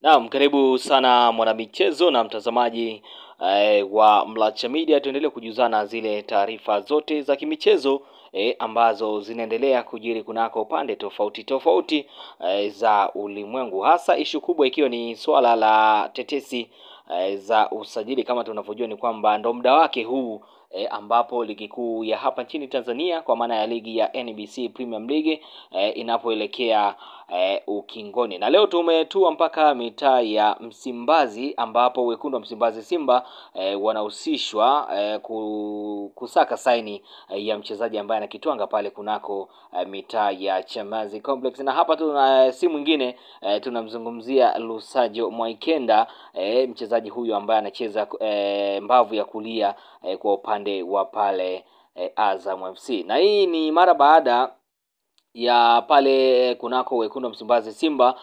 Naam, karibu sana mwanamichezo na mtazamaji wa Mlacha Media. Tuendelee kujuzana zile taarifa zote za kimichezo ambazo zinaendelea kujiri kunako pande tofauti tofauti za ulimwengu, hasa ishu kubwa ikiwa ni swala la tetesi za usajili. Kama tunavyojua ni kwamba ndo muda wake huu ambapo ligi kuu ya hapa nchini Tanzania kwa maana ya ligi ya NBC Premier League inapoelekea ukingoni. Na leo tumetua mpaka mitaa ya Msimbazi ambapo wekundu wa Msimbazi Simba wanahusishwa kusaka saini ya mchezaji ambaye anakitwanga pale kunako mitaa ya Chamazi Complex. Na hapa tuna si mwingine tunamzungumzia Lusajo Mwaikenda, mchezaji huyu ambaye anacheza mbavu ya kulia kwa upande wa pale Azam FC. Na hii ni mara baada ya pale kunako wekundu wa Msimbazi Simba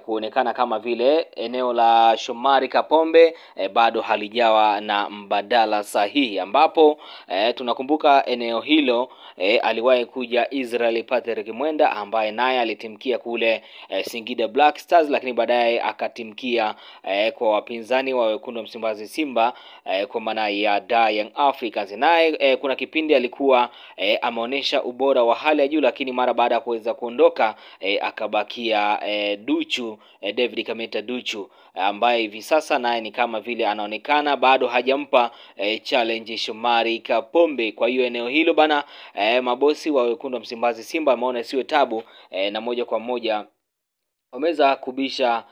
kuonekana kama vile eneo la Shomari Kapombe bado halijawa na mbadala sahihi, ambapo tunakumbuka eneo hilo aliwahi kuja Israel Patrick Mwenda ambaye naye alitimkia kule Singida Black Stars, lakini baadaye akatimkia kwa wapinzani wa wekundu wa Msimbazi Simba kwa maana ya Young Africans. Naye kuna kipindi alikuwa ameonyesha ubora wa hali ya juu, lakini mara baada ya kuweza kuondoka akabakia Duchu David Kameta Duchu ambaye hivi sasa naye ni kama vile anaonekana bado hajampa challenge Shomari Kapombe. Kwa hiyo eneo hilo bana mabosi wa wekundu wa Msimbazi Simba ameona siwe tabu na moja kwa moja wameweza kubisha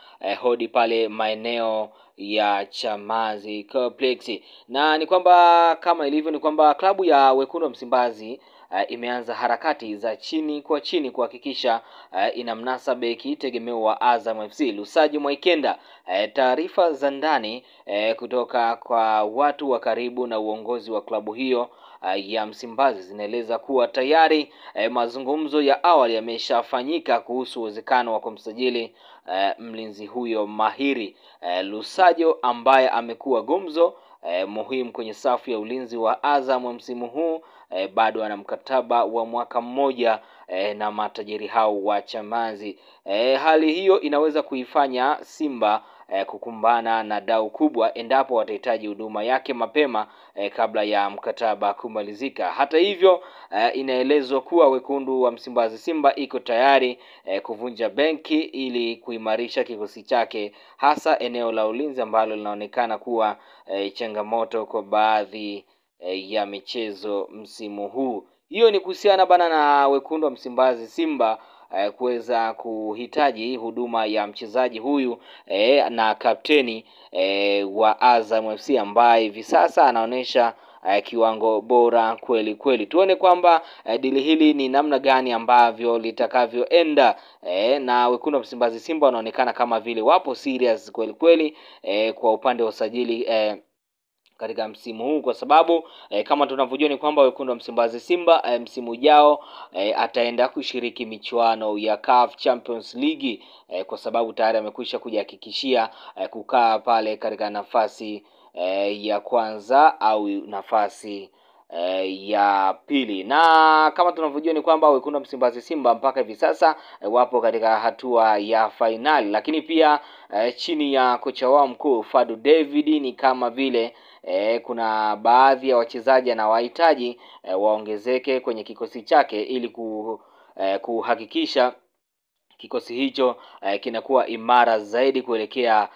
hodi pale maeneo ya Chamazi Complex. Na ni kwamba kama ilivyo ni kwamba klabu ya wekundu wa Msimbazi imeanza harakati za chini kwa chini kuhakikisha inamnasa beki tegemeo wa Azam FC Lusajo Mwaikenda. Taarifa za ndani kutoka kwa watu wa karibu na uongozi wa klabu hiyo ya Msimbazi zinaeleza kuwa tayari mazungumzo ya awali yameshafanyika kuhusu uwezekano wa kumsajili mlinzi huyo mahiri. Lusajo ambaye amekuwa gumzo muhimu kwenye safu ya ulinzi wa Azam msimu huu bado ana mkataba wa mwaka mmoja na matajiri hao wa Chamazi. Hali hiyo inaweza kuifanya Simba kukumbana na dau kubwa endapo watahitaji huduma yake mapema kabla ya mkataba kumalizika. Hata hivyo inaelezwa kuwa wekundu wa Msimbazi Simba iko tayari kuvunja benki ili kuimarisha kikosi chake, hasa eneo la ulinzi ambalo linaonekana kuwa changamoto kwa baadhi ya michezo msimu huu. Hiyo ni kuhusiana bana na wekundu wa Msimbazi Simba kuweza kuhitaji huduma ya mchezaji huyu na kapteni wa Azam FC ambaye hivi sasa anaonesha kiwango bora kweli kweli. Tuone kwamba dili hili ni namna gani ambavyo litakavyoenda na wekundu wa Msimbazi Simba wanaonekana kama vile wapo serious kweli kweli kwa upande wa usajili katika msimu huu, kwa sababu kama tunavyojua ni kwamba wekundu wa Msimbazi Simba msimu ujao ataenda kushiriki michuano ya CAF Champions League kwa sababu tayari amekwisha kujihakikishia kukaa pale katika nafasi ya kwanza au nafasi ya pili. Na kama tunavyojua ni kwamba wekundu wa Msimbazi Simba mpaka hivi sasa wapo katika hatua ya finali, lakini pia chini ya kocha wao mkuu Fadu David ni kama vile kuna baadhi ya wachezaji anawahitaji waongezeke kwenye kikosi chake ili kuhakikisha kikosi hicho kinakuwa imara zaidi kuelekea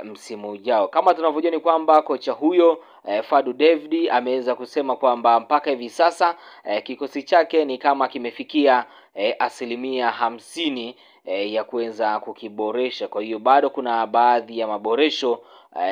msimu ujao. Kama tunavyojua ni kwamba kocha huyo Fadu David ameweza kusema kwamba mpaka hivi sasa kikosi chake ni kama kimefikia 50% ya kuweza kukiboresha. Kwa hiyo bado kuna baadhi ya maboresho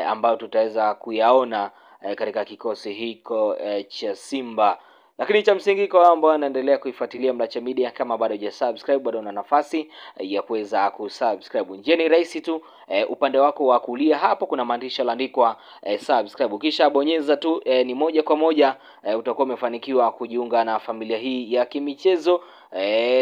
ambayo tutaweza kuyaona katika kikosi hiko cha Simba. Lakini cha msingi kwa ambao wanaendelea kuifuatilia Mlacha Media, kama bado hujasubscribe bado una nafasi ya kuweza kusubscribe. Njia ni rahisi tu, upande wako wa kulia hapo kuna maandishi yaliyoandikwa subscribe. Kisha bonyeza tu ni moja kwa moja utakuwa umefanikiwa kujiunga na familia hii ya kimichezo.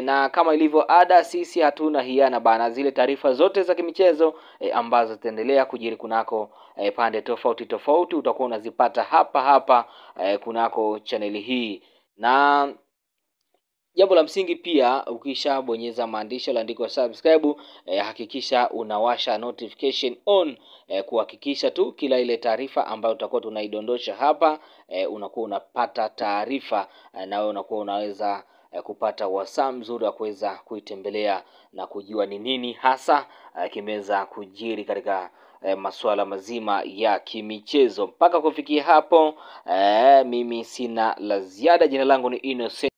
Na kama ilivyo ada, sisi hatuna hiana bana, zile taarifa zote za kimichezo ambazo zitaendelea kujiri kunako pande tofauti tofauti utakuwa unazipata hapa kunako chaneli hii. Na Jambo la msingi pia, ukishabonyeza maandishi yaliyoandikwa subscribe, hakikisha unawasha notification on, kuhakikisha tu kila ile taarifa ambayo tutakuwa tunaidondosha hapa, unakuwa unapata taarifa, na wewe unakuwa unaweza kupata wasaa mzuri wa kuweza kuitembelea na kujua ni nini hasa kimeweza kujiri katika masuala mazima ya kimichezo. Mpaka kufikia hapo, mimi sina la ziada. Jina langu ni Innocent.